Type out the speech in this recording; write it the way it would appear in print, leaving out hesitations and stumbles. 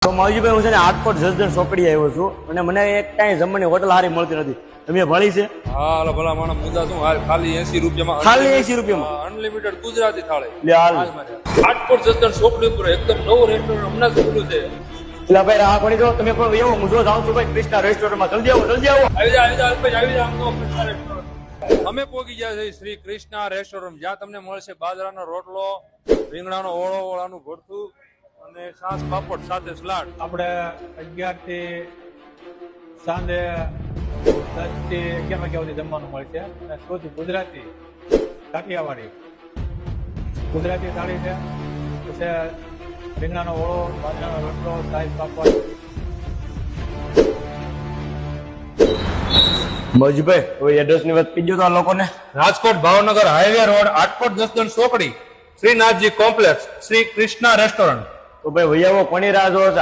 તો માવજીભાઈ હું છે ને આટકોટ જસદણ ચોકડી આવ્યો છું અને મને એક કાંઈ જમવાની હોટલ સારી મળતી નથી. તમે ભળી છે? હા હાલો ભલા માણસ મુદ્દા શું હાલ ખાલી 80 રૂપિયામાં ખાલી 80 રૂપિયામાં અનલિમિટેડ ગુજરાતી થાળી. લે હાલ. આટકોટ જસદણ ચોકડી ઉપર એકદમ નવું રેસ્ટોરન્ટ હમણાં જ ખુલ્યું છે. એટલે ભાઈ આ પડી દો તમે પણ એવો હું જો જાઉં છું ભાઈ કૃષ્ણા રેસ્ટોરન્ટમાં. જલ્દી આવો જલ્દી આવો. આવી જા આવી જા આમ તો કૃષ્ણા રેસ્ટોરન્ટ. અમે પહોંચી ગયા છે શ્રી કૃષ્ણા રેસ્ટોરન્ટ, જ્યાં તમને મળશે બાજરાનો રોટલો, રીંગણાનો ઓળો, ઓળાનું ભરથું અને છાશ પાપડ સાથે સલાડ. આપણે 11 થી સાંજે 10 થી 11 વાગ્યા સુધી જમવાનું મળશે અને શુદ્ધ ગુજરાતી કાઠિયાવાડી ગુજરાતી થાળી છે. પછી રીંગણાનો ઓળો, બાજરાનો રોટલો, સાઈઝ પાપડ. માવજીભાઈ હવે એડ્રેસ ની વાત કીધું તો આ લોકોને. રાજકોટ ભાવનગર હાઈવે રોડ, આટકોટ જસદણ ચોકડી, શ્રીનાથજી કોમ્પ્લેક્સ, શ્રી કૃષ્ણા રેસ્ટોરન્ટ. તો ભાઈ વૈયાવો કોની રાહ જોવો છો?